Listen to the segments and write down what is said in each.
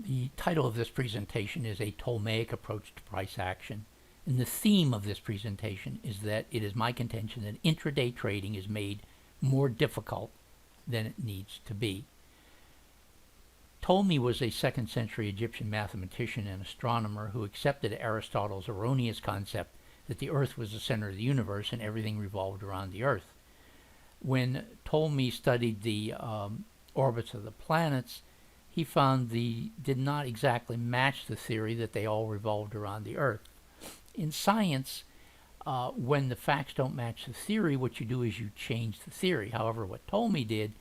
The title of this presentation is A Ptolemaic Approach to Price Action, and the theme of this presentation is that it is my contention that intraday trading is made more difficult than it needs to be. Ptolemy was a 2nd century Egyptian mathematician and astronomer who accepted Aristotle's erroneous concept that the Earth was the center of the universe and everything revolved around the Earth. When Ptolemy studied the orbits of the planets, he found they did not exactly match the theory that they all revolved around the Earth. In science, when the facts don't match the theory, what you do is you change the theory. However, what Ptolemy did,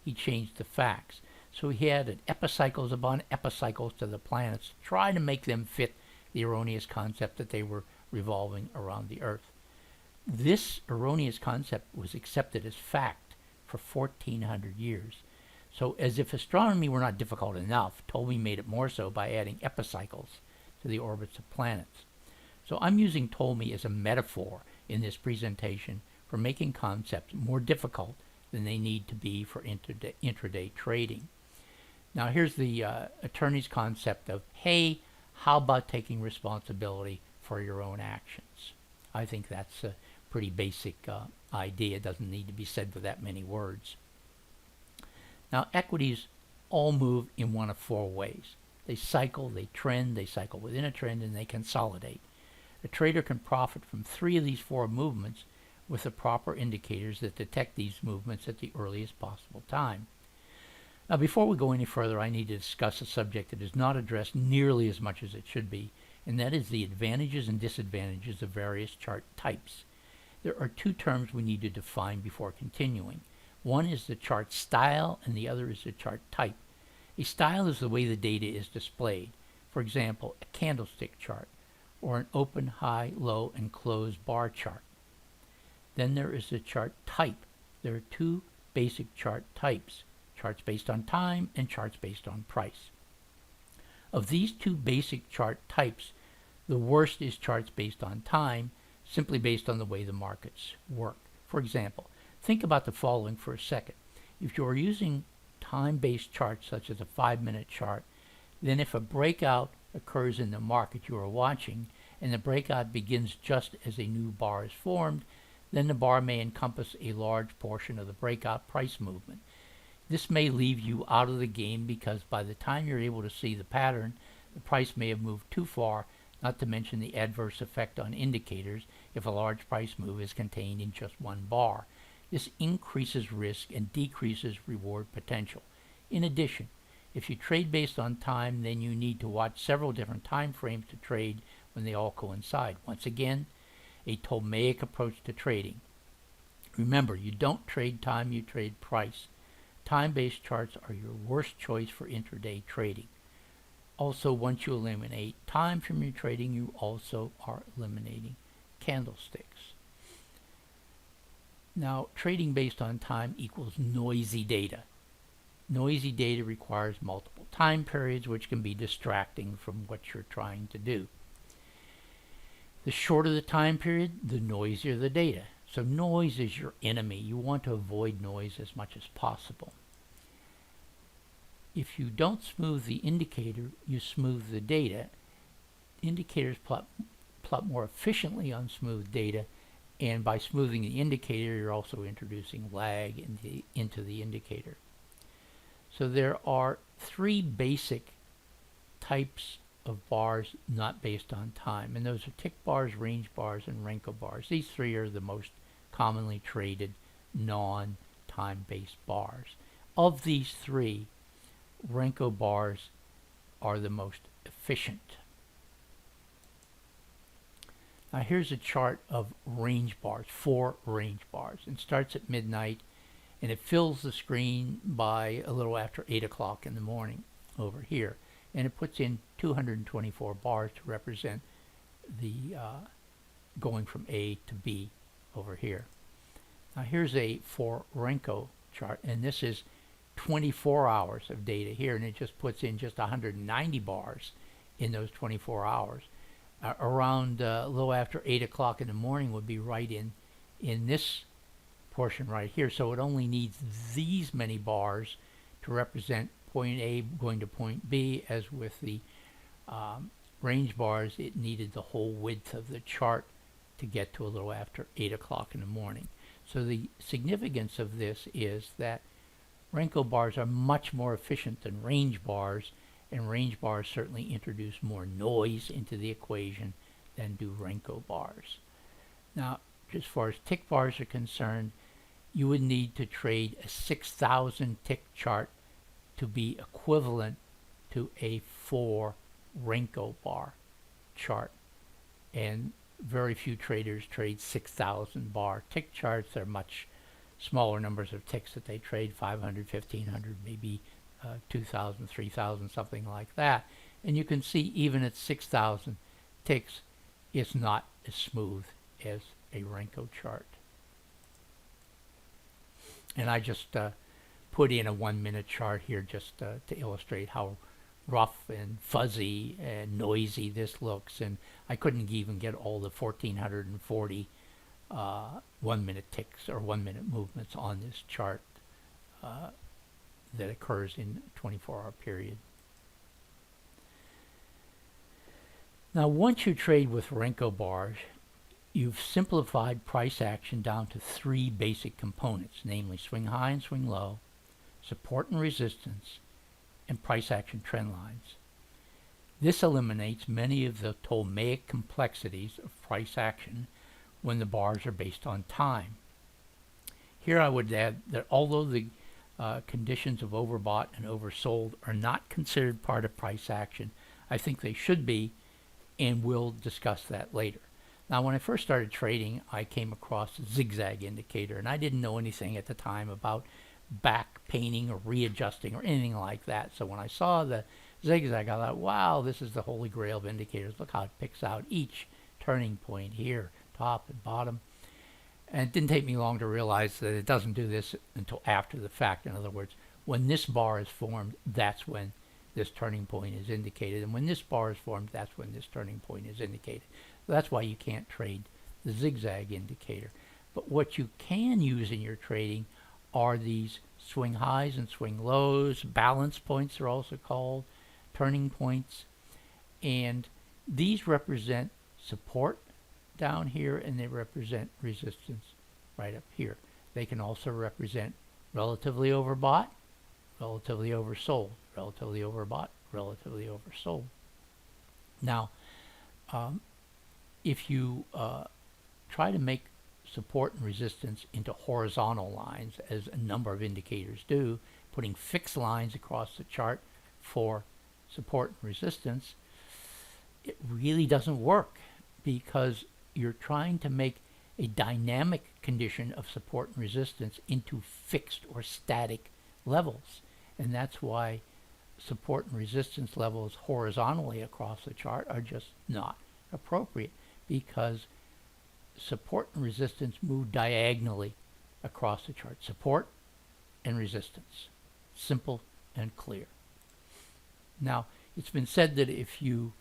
he changed the facts. So he added epicycles upon epicycles to the planets to try to make them fit the erroneous concept that they were revolving around the Earth. This erroneous concept was accepted as fact for 1400 years. So as if astronomy were not difficult enough, Ptolemy made it more so by adding epicycles to the orbits of planets. So I'm using Ptolemy as a metaphor in this presentation for making concepts more difficult than they need to be for intraday trading. Now here's the attorney's concept of, hey, how about taking responsibility for your own actions? I think that's a pretty basic idea. It doesn't need to be said with that many words. Now equities all move in one of 4 ways. They cycle, they trend, they cycle within a trend, and they consolidate. A trader can profit from 3 of these 4 movements with the proper indicators that detect these movements at the earliest possible time. Now before we go any further, I need to discuss a subject that is not addressed nearly as much as it should be, and that is the advantages and disadvantages of various chart types. There are 2 terms we need to define before continuing. One is the chart style and the other is the chart type. A style is the way the data is displayed. For example, a candlestick chart or an open, high, low, and close bar chart. Then there is the chart type. There are 2 basic chart types, charts based on time and charts based on price. Of these 2 basic chart types, the worst is charts based on time, simply based on the way the markets work. For example, think about the following for a second. If you are using time-based charts such as a 5-minute chart, then if a breakout occurs in the market you are watching and the breakout begins just as a new bar is formed, then the bar may encompass a large portion of the breakout price movement. This may leave you out of the game because by the time you're able to see the pattern, the price may have moved too far, not to mention the adverse effect on indicators if a large price move is contained in just one bar. This increases risk and decreases reward potential. In addition, if you trade based on time, then you need to watch several different time frames to trade when they all coincide. Once again, a Ptolemaic approach to trading. Remember, you don't trade time, you trade price. Time-based charts are your worst choice for intraday trading. Also, once you eliminate time from your trading, you also are eliminating candlesticks. Now, trading based on time equals noisy data. Noisy data requires multiple time periods, which can be distracting from what you're trying to do. The shorter the time period, the noisier the data. So noise is your enemy. You want to avoid noise as much as possible. If you don't smooth the indicator, you smooth the data. Indicators plot more efficiently on smooth data, and by smoothing the indicator, you're also introducing lag into the indicator. So there are 3 basic types of bars not based on time, and those are tick bars, range bars, and Renko bars. These 3 are the most commonly traded non-time-based bars. Of these 3, Renko bars are the most efficient. Now here's a chart of range bars, 4 range bars. It starts at midnight and it fills the screen by a little after 8 o'clock in the morning over here. And it puts in 224 bars to represent the going from A to B over here. Now here's a 4 Renko chart, and this is 24 hours of data here, and it just puts in just 190 bars in those 24 hours. Around a little after 8 o'clock in the morning would be right in this portion right here. So it only needs these many bars to represent point A going to point B. As with the range bars, it needed the whole width of the chart to get to a little after 8 o'clock in the morning. So the significance of this is that Renko bars are much more efficient than range bars, and range bars certainly introduce more noise into the equation than do Renko bars. Now, as far as tick bars are concerned, you would need to trade a 6,000 tick chart to be equivalent to a 4 Renko bar chart. And very few traders trade 6,000 bar tick charts. They're much smaller numbers of ticks that they trade, 500, 1,500, maybe 2,000, 3,000, something like that. And you can see even at 6,000 ticks, it's not as smooth as a Renko chart. And I just put in a 1 minute chart here just to illustrate how rough and fuzzy and noisy this looks. And I couldn't even get all the 1,440 1 minute ticks or 1 minute movements on this chart that occurs in a 24-hour period. Now, once you trade with Renko bars, you've simplified price action down to 3 basic components, namely swing high and swing low, support and resistance, and price action trend lines. This eliminates many of the Ptolemaic complexities of price action when the bars are based on time. Here I would add that although the conditions of overbought and oversold are not considered part of price action, I think they should be, and we'll discuss that later. Now, when I first started trading, I came across a zigzag indicator, and I didn't know anything at the time about back painting or readjusting or anything like that. So when I saw the zigzag, I thought, wow, this is the holy grail of indicators. Look how it picks out each turning point here, top and bottom. And it didn't take me long to realize that it doesn't do this until after the fact. In other words, when this bar is formed, that's when this turning point is indicated. And when this bar is formed, that's when this turning point is indicated. So that's why you can't trade the zigzag indicator. But what you can use in your trading are these swing highs and swing lows. Balance points are also called, turning points. And these represent support down here, and they represent resistance right up here. They can also represent relatively overbought, relatively oversold, relatively overbought, relatively oversold. Now, if you try to make support and resistance into horizontal lines, as a number of indicators do, putting fixed lines across the chart for support and resistance, it really doesn't work, because you're trying to make a dynamic condition of support and resistance into fixed or static levels. And that's why support and resistance levels horizontally across the chart are just not appropriate, because support and resistance move diagonally across the chart. Support and resistance. Simple and clear. Now, it's been said that if you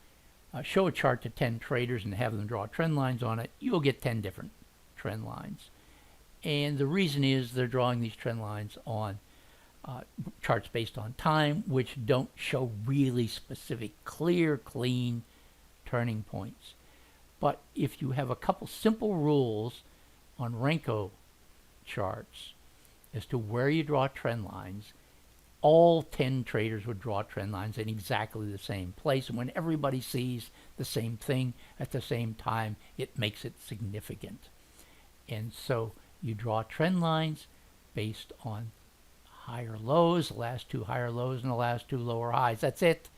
show a chart to 10 traders and have them draw trend lines on it, you'll get 10 different trend lines. And the reason is they're drawing these trend lines on charts based on time, which don't show really specific, clear, clean turning points. But if you have a couple simple rules on Renko charts as to where you draw trend lines, all 10 traders would draw trend lines in exactly the same place. And when everybody sees the same thing at the same time, it makes it significant. And so you draw trend lines based on higher lows, the last 2 higher lows and the last 2 lower highs. That's it.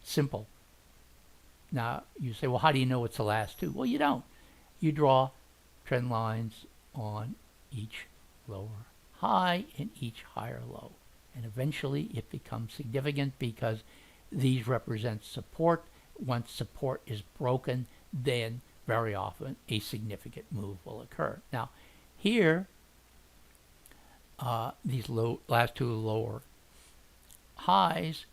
Simple. Now, you say, well, how do you know it's the last 2? Well, you don't. You draw trend lines on each lower high and each higher low. And eventually it becomes significant, because these represent support. Once support is broken, then very often a significant move will occur. Now, here, these last 2 lower highs,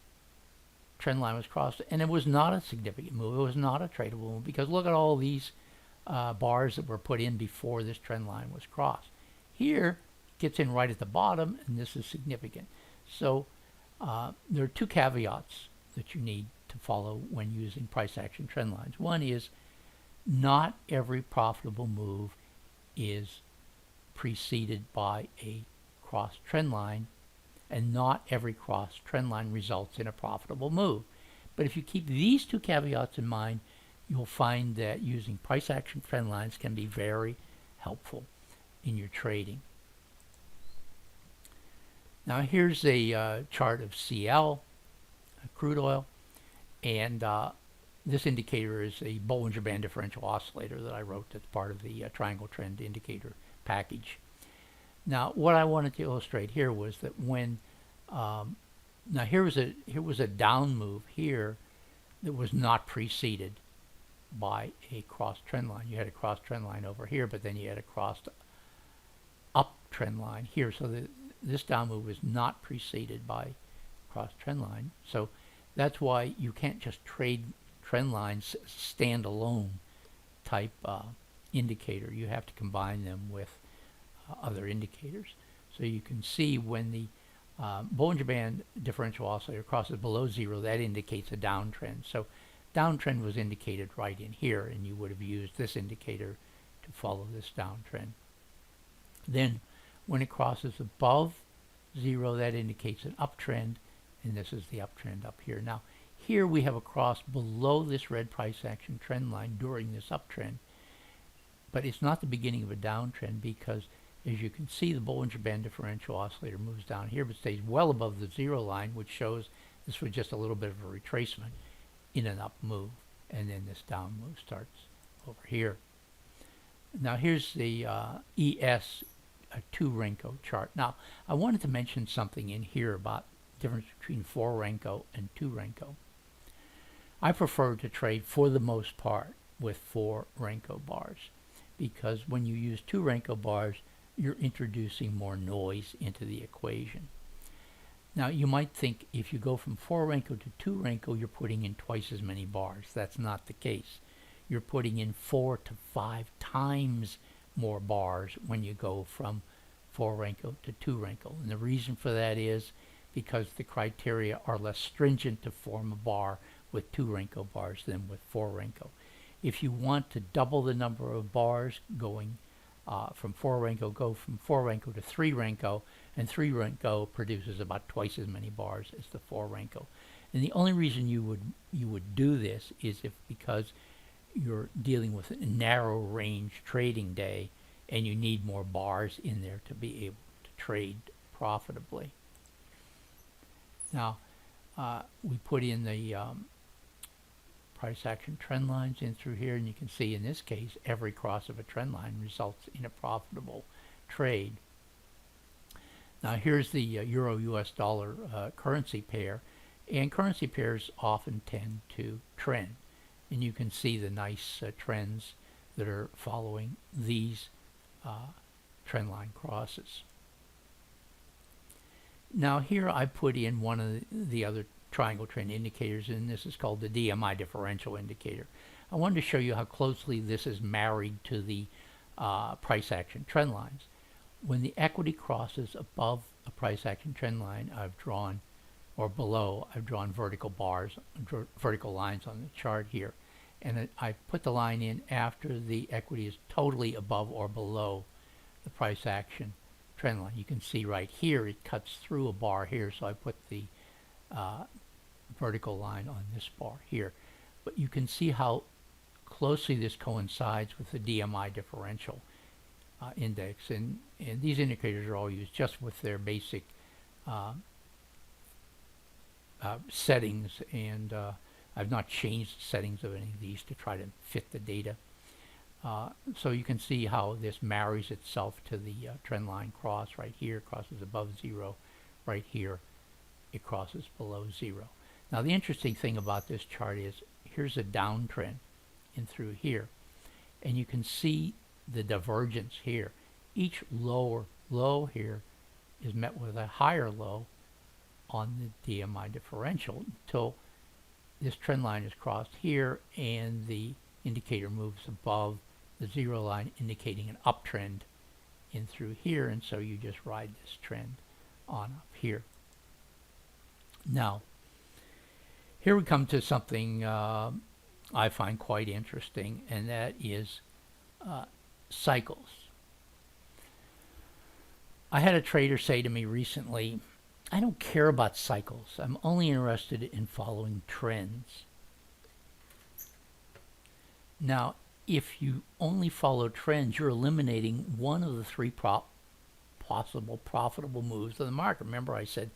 trend line was crossed, and it was not a significant move. It was not a tradable move, because look at all these bars that were put in before this trend line was crossed. Here, it gets in right at the bottom, and this is significant. So There are two caveats that you need to follow when using price action trend lines. One is not every profitable move is preceded by a cross trend line, and not every cross trend line results in a profitable move. But if you keep these two caveats in mind, you'll find that using price action trend lines can be very helpful in your trading. Now here's a chart of CL, crude oil, and this indicator is a Bollinger Band differential oscillator that I wrote that's part of the triangle trend indicator package. Now what I wanted to illustrate here was that when now here was a down move here that was not preceded by a cross trend line. You had a cross trend line over here, but then you had a crossed up trend line here. So this down move is not preceded by cross trend line. So that's why you can't just trade trend lines standalone type indicator. You have to combine them with other indicators. So you can see when the Bollinger Band differential oscillator crosses below zero, that indicates a downtrend. So downtrend was indicated right in here, and you would have used this indicator to follow this downtrend. Then when it crosses above zero, that indicates an uptrend, and this is the uptrend up here. Now here we have a cross below this red price action trend line during this uptrend, but it's not the beginning of a downtrend, because as you can see, the Bollinger Band differential oscillator moves down here but stays well above the zero line, which shows this was just a little bit of a retracement in an up move, and then this down move starts over here. Now here's the ES 2 Renko chart. Now I wanted to mention something in here about the difference between 4 Renko and 2 Renko. I prefer to trade for the most part with 4 Renko bars, because when you use 2 Renko bars, you're introducing more noise into the equation. Now you might think if you go from 4 Renko to 2 Renko, you're putting in twice as many bars. That's not the case. You're putting in 4 to 5 times more bars when you go from 4 Renko to 2 Renko. And the reason for that is because the criteria are less stringent to form a bar with 2 Renko bars than with 4 Renko. If you want to double the number of bars going from 4 Renko, go from 4 Renko to 3 Renko, and 3 Renko produces about twice as many bars as the 4 Renko. And the only reason you would do this is because you're dealing with a narrow range trading day and you need more bars in there to be able to trade profitably. Now we put in the price action trend lines in through here, and you can see in this case every cross of a trend line results in a profitable trade. Now here's the Euro-US dollar currency pair, and currency pairs often tend to trend, and you can see the nice trends that are following these trend line crosses. Now here I put in one of the other triangle trend indicators, and this is called the DMI differential indicator. I wanted to show you how closely this is married to the price action trend lines. When the equity crosses above a price action trend line I've drawn, or below, I've drawn vertical bars, vertical lines on the chart here, and I put the line in after the equity is totally above or below the price action trend line. You can see right here it cuts through a bar here, so I put the vertical line on this bar here. But you can see how closely this coincides with the DMI differential index, and these indicators are all used just with their basic settings, and I've not changed the settings of any of these to try to fit the data. So you can see how this marries itself to the trend line cross right here, crosses above zero, right here it crosses below zero. Now the interesting thing about this chart is here's a downtrend in through here, and you can see the divergence here. Each lower low here is met with a higher low on the DMI differential until this trend line is crossed here and the indicator moves above the zero line, indicating an uptrend in through here, and so you just ride this trend on up here. Now, here we come to something I find quite interesting, and that is cycles. I had a trader say to me recently, I don't care about cycles. I'm only interested in following trends. Now, if you only follow trends, you're eliminating one of the three possible profitable moves of the market. Remember, I said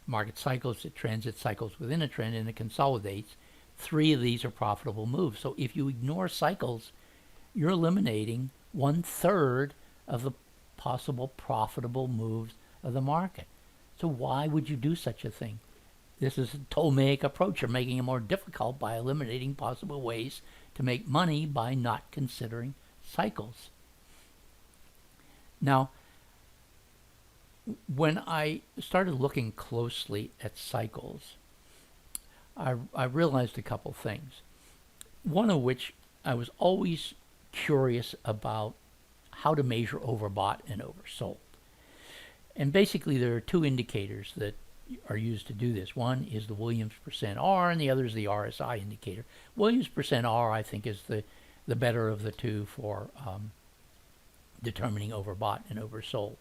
market cycles, it trends, it cycles within a trend, and it consolidates. Three of these are profitable moves. So if you ignore cycles, you're eliminating 1/3 of the possible profitable moves of the market. So why would you do such a thing? This is a Ptolemaic approach. You're making it more difficult by eliminating possible ways to make money by not considering cycles. Now, when I started looking closely at cycles, I realized a couple things. One of which, I was always curious about how to measure overbought and oversold. And basically there are two indicators that are used to do this. One is the Williams %R and the other is the RSI indicator. Williams %R, I think, is the better of the two for determining overbought and oversold.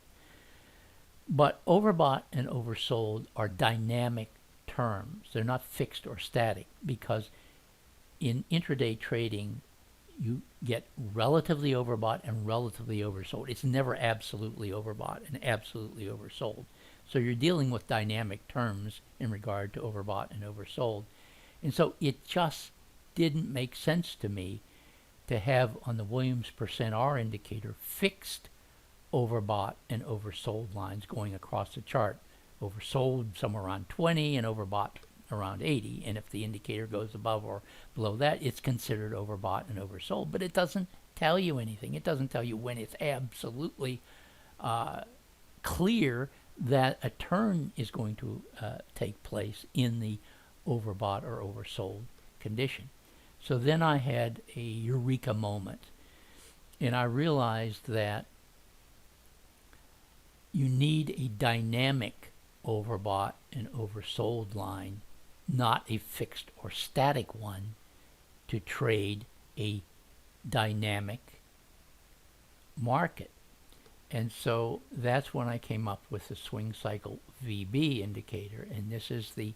But overbought and oversold are dynamic terms. They're not fixed or static, because in intraday trading you get relatively overbought and relatively oversold. It's never absolutely overbought and absolutely oversold. So you're dealing with dynamic terms in regard to overbought and oversold. And so it just didn't make sense to me to have on the Williams %R indicator fixed overbought and oversold lines going across the chart. Oversold somewhere around 20 and overbought around 80, and if the indicator goes above or below that, it's considered overbought and oversold. But it doesn't tell you anything. It doesn't tell you when it's absolutely clear that a turn is going to take place in the overbought or oversold condition. So then I had a eureka moment, and I realized that you need a dynamic overbought and oversold line, not a fixed or static one, to trade a dynamic market. And so that's when I came up with the swing cycle VB indicator, and this is the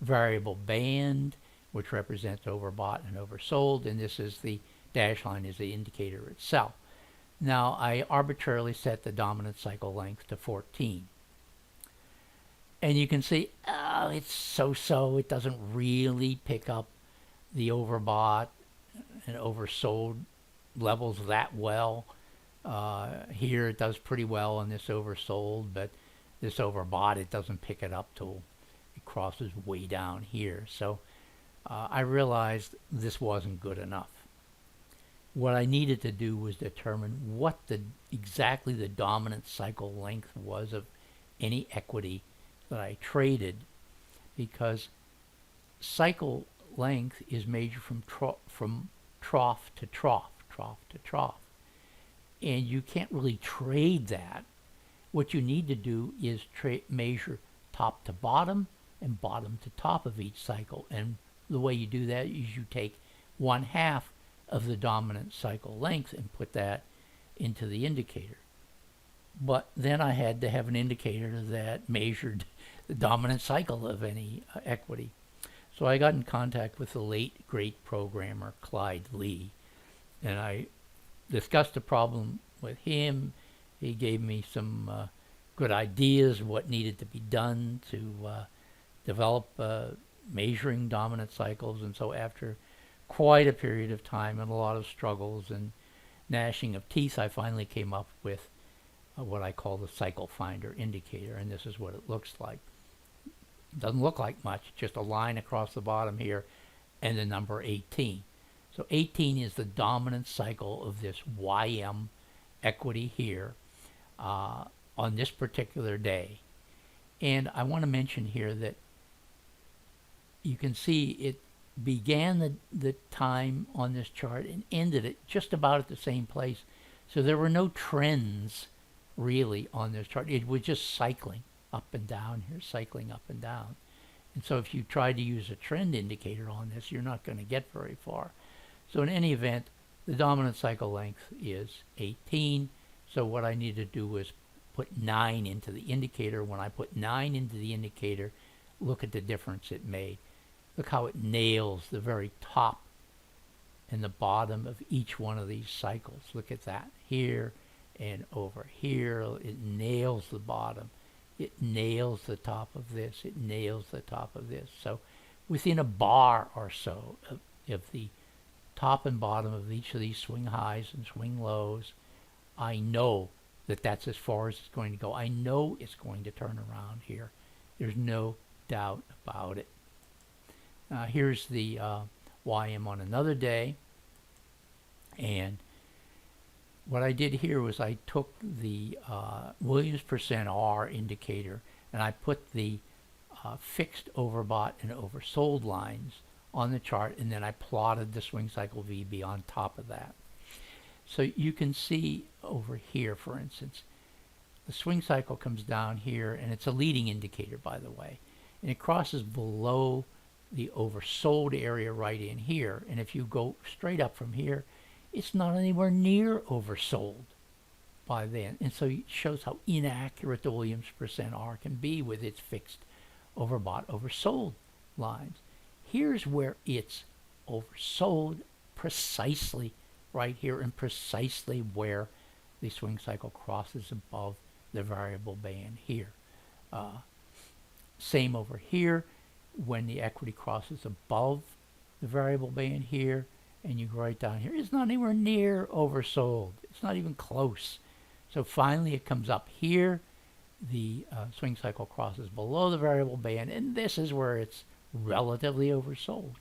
variable band which represents overbought and oversold, and this is the dash line is the indicator itself. Now I arbitrarily set the dominant cycle length to 14. And you can see, oh, it's so-so. It doesn't really pick up the overbought and oversold levels that well. Here it does pretty well on this oversold, but this overbought, it doesn't pick it up till it crosses way down here. So I realized this wasn't good enough. What I needed to do was determine what exactly the dominant cycle length was of any equity that I traded, because cycle length is measured from trough to trough, and you can't really trade that. What you need to do is measure top to bottom and bottom to top of each cycle, and the way you do that is you take 1/2 of the dominant cycle length and put that into the indicator. But then I had to have an indicator that measured the dominant cycle of any equity. So I got in contact with the late great programmer Clyde Lee, and I discussed the problem with him. He gave me some good ideas of what needed to be done to develop measuring dominant cycles. And so after quite a period of time and a lot of struggles and gnashing of teeth, I finally came up with what I call the cycle finder indicator, and this is what it looks like. It doesn't look like much, just a line across the bottom here and the number 18. So 18 is the dominant cycle of this YM equity here on this particular day. And I want to mention here that you can see it began the time on this chart and ended it just about at the same place. So there were no trends really on this chart. It was just cycling up and down here, cycling up and down. And so if you try to use a trend indicator on this, you're not going to get very far. So in any event, the dominant cycle length is 18. So what I need to do is put 9 into the indicator. When I put 9 into the indicator, look at the difference it made. Look how it nails the very top and the bottom of each one of these cycles. Look at that. Here and over here, it nails the bottom. It nails the top of this. It nails the top of this. So within a bar or so of the top and bottom of each of these swing highs and swing lows, I know that that's as far as it's going to go. I know it's going to turn around here. There's no doubt about it. Here's the YM on another day. And what I did here was I took the Williams percent R indicator and I put the fixed overbought and oversold lines on the chart, and then I plotted the swing cycle VB on top of that. So you can see over here, for instance, the swing cycle comes down here, and it's a leading indicator, by the way, and it crosses below the oversold area right in here. And if you go straight up from here, it's not anywhere near oversold by then. And so it shows how inaccurate the Williams percent R can be with its fixed overbought, oversold lines. Here's where it's oversold precisely right here, and precisely where the swing cycle crosses above the variable band here. Same over here, when the equity crosses above the variable band here, and you go right down here, it's not anywhere near oversold. It's not even close. So finally it comes up here, the swing cycle crosses below the variable band, and this is where it's relatively oversold,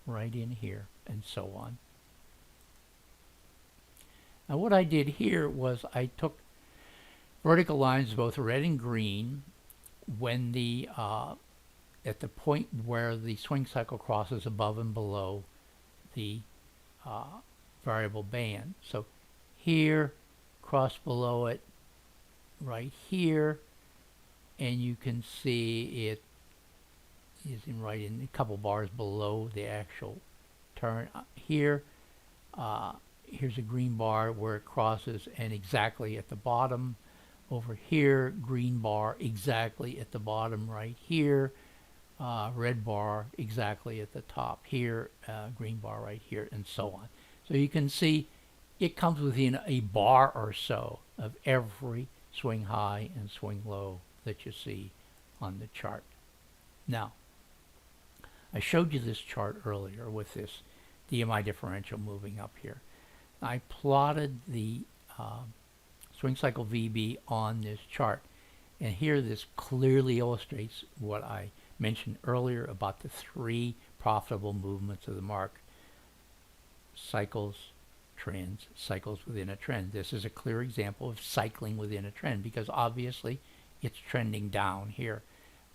right in here, and so on. Now what I did here was I took vertical lines, both red and green, when the at the point where the swing cycle crosses above and below the variable band. So here, cross below it, right here, and you can see it is right in a couple bars below the actual turn. Here, here's a green bar where it crosses, and exactly at the bottom. Over here, green bar exactly at the bottom right here. Red bar exactly at the top here, green bar right here, and so on. So you can see it comes within a bar or so of every swing high and swing low that you see on the chart. Now, I showed you this chart earlier with this DMI differential moving up here. I plotted the swing cycle VB on this chart, and here this clearly illustrates what I mentioned earlier about the 3 profitable movements of the market: cycles, trends, cycles within a trend. This is a clear example of cycling within a trend, because obviously it's trending down here,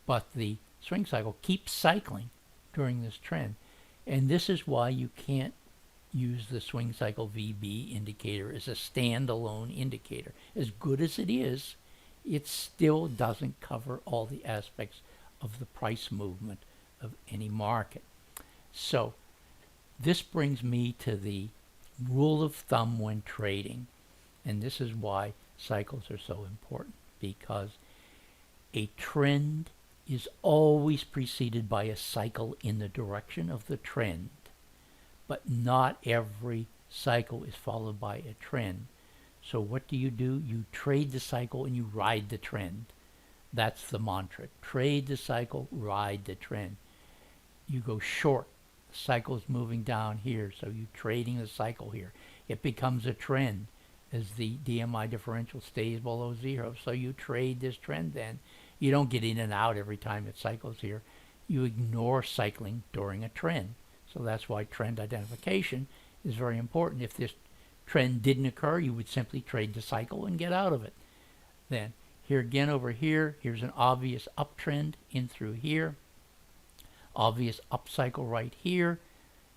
but the swing cycle keeps cycling during this trend. And this is why you can't use the swing cycle VB indicator as a standalone indicator. As good as it is, it still doesn't cover all the aspects of the price movement of any market. So this brings me to the rule of thumb when trading, and this is why cycles are so important, because a trend is always preceded by a cycle in the direction of the trend, but not every cycle is followed by a trend. So what do? You trade the cycle and you ride the trend. That's the mantra. Trade the cycle, ride the trend. You go short. The cycle is moving down here, so you're trading the cycle here. It becomes a trend as the DMI differential stays below 0. So you trade this trend then. You don't get in and out every time it cycles here. You ignore cycling during a trend. So that's why trend identification is very important. If this trend didn't occur, you would simply trade the cycle and get out of it. Then here again over here, here's an obvious uptrend in through here. Obvious upcycle right here.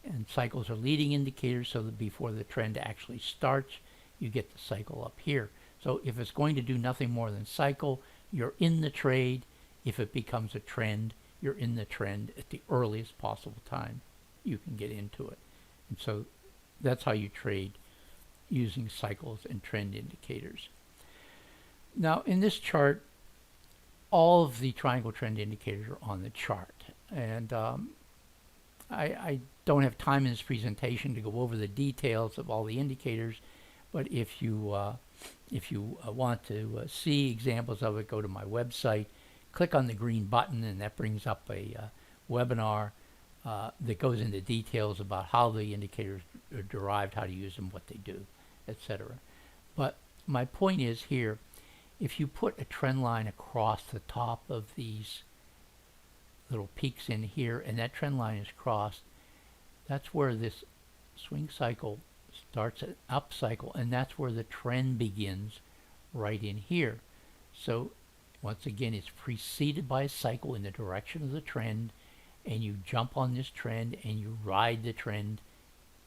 And cycles are leading indicators, so that before the trend actually starts, you get the cycle up here. So if it's going to do nothing more than cycle, you're in the trade. If it becomes a trend, you're in the trend at the earliest possible time you can get into it. And so that's how you trade using cycles and trend indicators. Now in this chart, all of the triangle trend indicators are on the chart, and I don't have time in this presentation to go over the details of all the indicators, but if you want to see examples of it, go to my website, click on the green button, and that brings up a webinar that goes into details about how the indicators are derived, how to use them, what they do, etc. But my point is here, if you put a trend line across the top of these little peaks in here, and that trend line is crossed, that's where this swing cycle starts an up cycle, and that's where the trend begins, right in here. So once again, it's preceded by a cycle in the direction of the trend, and you jump on this trend and you ride the trend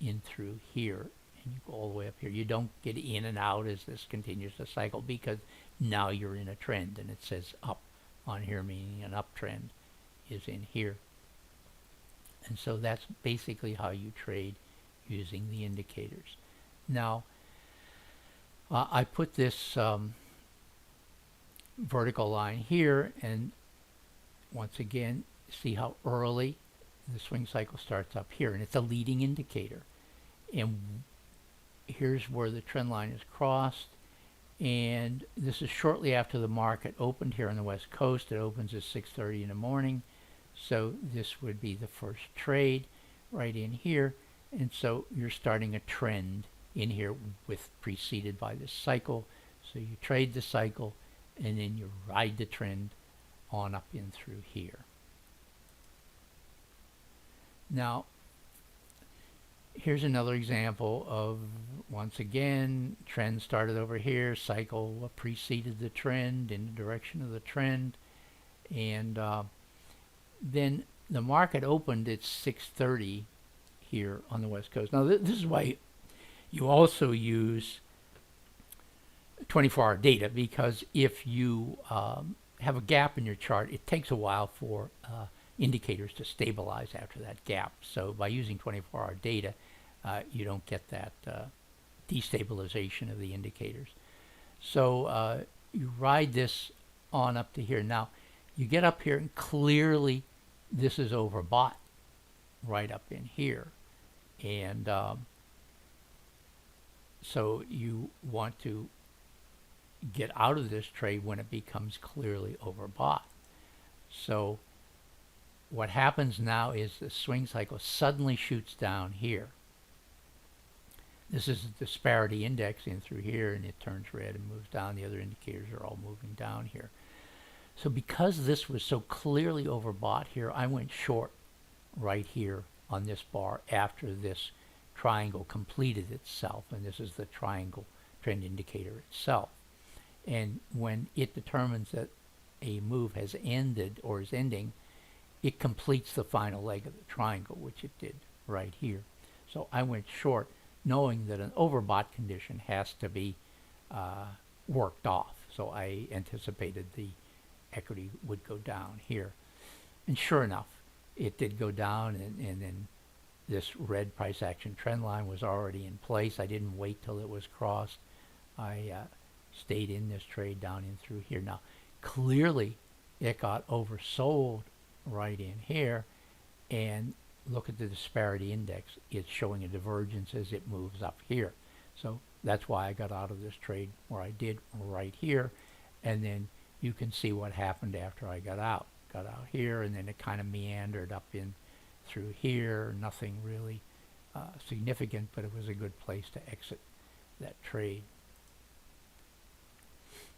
in through here, and you go all the way up here. You don't get in and out as this continues to cycle, because now you're in a trend, and it says up on here, meaning an uptrend is in here. And so that's basically how you trade using the indicators. Now I put this vertical line here, and once again, see how early the swing cycle starts up here, and it's a leading indicator. And here's where the trend line is crossed, and this is shortly after the market opened here on the West Coast. It opens at 6:30 in the morning, so this would be the first trade right in here. And so you're starting a trend in here with preceded by this cycle. So you trade the cycle, and then you ride the trend on up in through here. Now here's another example of, once again, trend started over here, cycle preceded the trend in the direction of the trend, and then the market opened at 6:30 here on the West Coast. Now this is why you also use 24-hour data, because if you have a gap in your chart, it takes a while for indicators to stabilize after that gap. So by using 24-hour data, you don't get that destabilization of the indicators. So you ride this on up to here. Now you get up here, and clearly this is overbought right up in here, and so you want to get out of this trade when it becomes clearly overbought. So what happens now is the swing cycle suddenly shoots down here. This is the disparity index in through here, and it turns red and moves down. The other indicators are all moving down here. So because this was so clearly overbought here, I went short right here on this bar after this triangle completed itself, and this is the triangle trend indicator itself. And when it determines that a move has ended or is ending, it completes the final leg of the triangle, which it did right here. So I went short, knowing that an overbought condition has to be worked off. So I anticipated the equity would go down here. And sure enough, it did go down, and then this red price action trend line was already in place. I didn't wait till it was crossed. I stayed in this trade down in through here. Now clearly it got oversold right in here, and look at the disparity index. It's showing a divergence as it moves up here. So that's why I got out of this trade where I did right here, and then you can see what happened after I got out. Got out here, and then it kind of meandered up in through here. Nothing really significant, but it was a good place to exit that trade.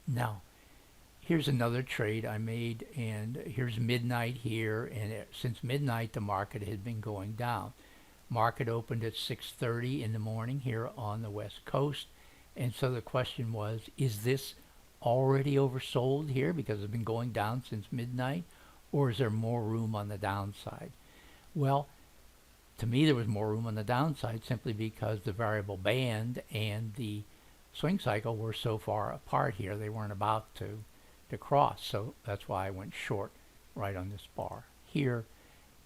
Now here's another trade I made, and here's midnight here, and since midnight the market had been going down. Market opened at 6:30 in the morning here on the West Coast, and so the question was, is this already oversold here because it's been going down since midnight, or is there more room on the downside? Well, to me there was more room on the downside, simply because the variable band and the swing cycle were so far apart here. They weren't about to cross, so that's why I went short right on this bar here,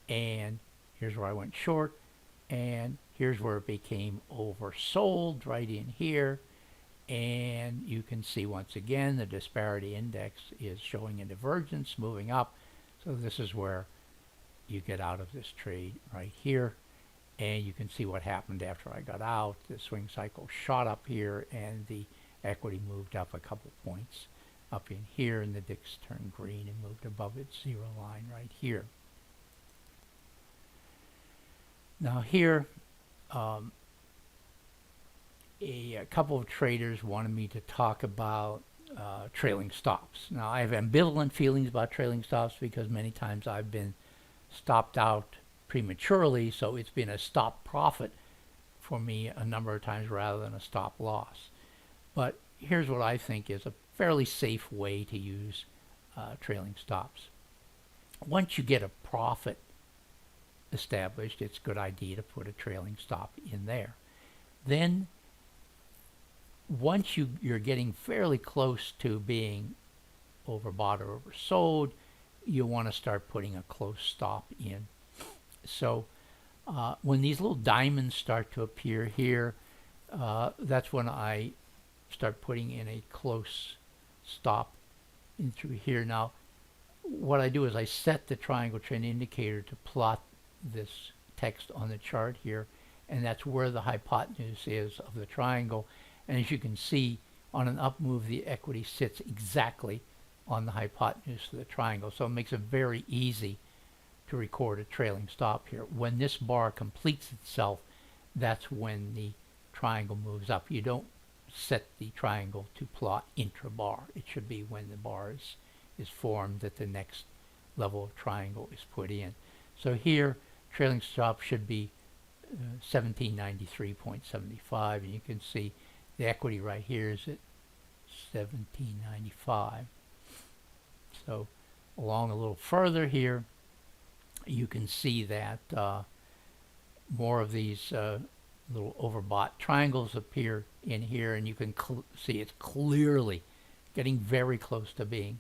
and here's where I went short, and here's where it became oversold right in here. And you can see once again the disparity index is showing a divergence moving up. So this is where you get out of this trade right here. And you can see what happened after I got out. The swing cycle shot up here, and the equity moved up a couple points up in here, and the VIX turned green and moved above its zero line right here. Now here, a couple of traders wanted me to talk about trailing stops. Now I have ambivalent feelings about trailing stops because many times I've been stopped out prematurely, so it's been a stop profit for me a number of times rather than a stop loss. But here's what I think is a fairly safe way to use trailing stops. Once you get a profit established, it's a good idea to put a trailing stop in there. Then once you're getting fairly close to being overbought or oversold, you want to start putting a close stop in. So when these little diamonds start to appear here, that's when I start putting in a close stop in through here. Now what I do is I set the triangle trend indicator to plot this text on the chart here, and that's where the hypotenuse is of the triangle. And as you can see, on an up move, the equity sits exactly on the hypotenuse of the triangle. So it makes it very easy to record a trailing stop here. When this bar completes itself, that's when the triangle moves up. You don't set the triangle to plot intra-bar. It should be when the bar is formed that the next level of triangle is put in. So here, trailing stop should be 1793.75, and you can see the equity right here is at 1795. So along a little further here, you can see that more of these little overbought triangles appear in here, and you can see it's clearly getting very close to being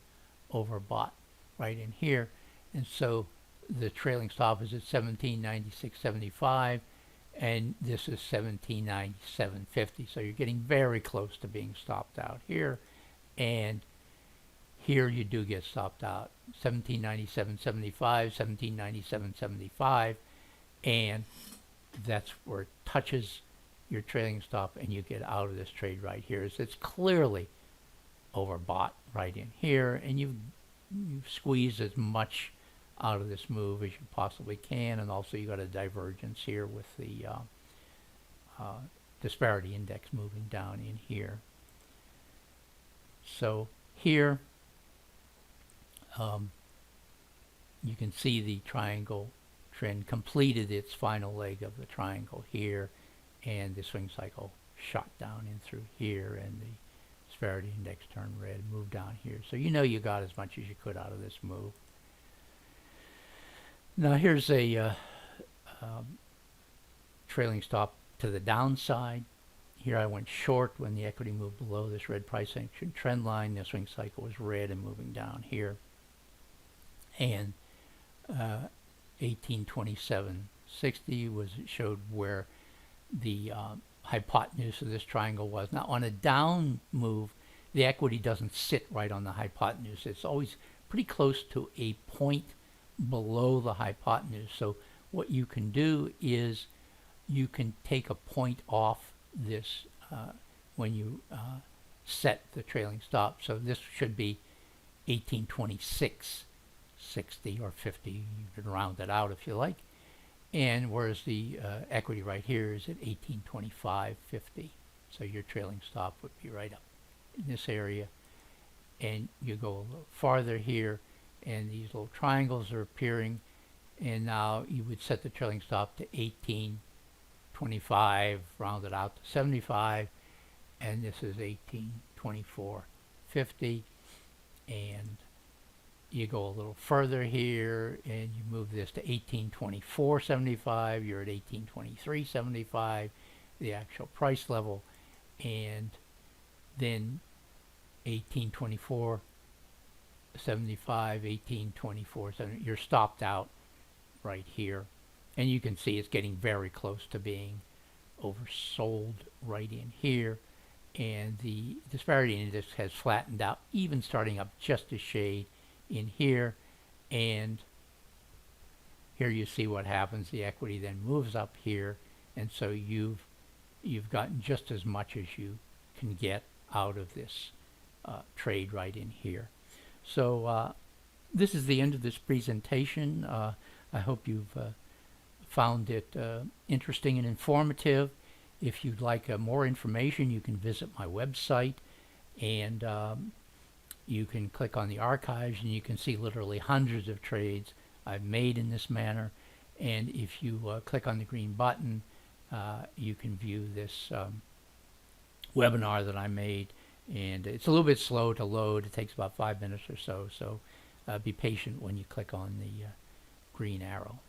overbought right in here. And so the trailing stop is at 1796.75, and this is 1797.50. So you're getting very close to being stopped out here, and here you do get stopped out 1797.75, 1797.75, and that's where it touches your trailing stop, and you get out of this trade right here. So it's clearly overbought right in here, and you've squeezed as much out of this move as you possibly can, and also you got a divergence here with the disparity index moving down in here. So here you can see the triangle trend completed its final leg of the triangle here, and the swing cycle shot down in through here, and the disparity index turned red, moved down here. So you know you got as much as you could out of this move. Now here's a trailing stop to the downside. Here I went short when the equity moved below this red price action trend line. The swing cycle was red and moving down here. And 1827.60 showed where the hypotenuse of this triangle was. Now on a down move, the equity doesn't sit right on the hypotenuse. It's always pretty close to a point below the hypotenuse. So what you can do is you can take a point off this when you set the trailing stop. So this should be 1826.60 or 50. You can round it out if you like. And whereas the equity right here is at 1825.50. So your trailing stop would be right up in this area. And you go a little farther here, and these little triangles are appearing, and now you would set the trailing stop to 1825, round it out to 75, and this is 1824.50, and you go a little further here and you move this to 1824.75. You're at 1823.75, the actual price level, and then 1824.75, 1824.70. You're stopped out right here. And you can see it's getting very close to being oversold right in here. And the disparity index has flattened out, even starting up just a shade in here. And here you see what happens. The equity then moves up here, and so you've gotten just as much as you can get out of this trade right in here. So this is the end of this presentation. I hope you've found it interesting and informative. If you'd like more information, you can visit my website, and you can click on the archives, and you can see literally hundreds of trades I've made in this manner. And if you click on the green button, you can view this webinar that I made. And it's a little bit slow to load. It takes about 5 minutes or so. So be patient when you click on the green arrow.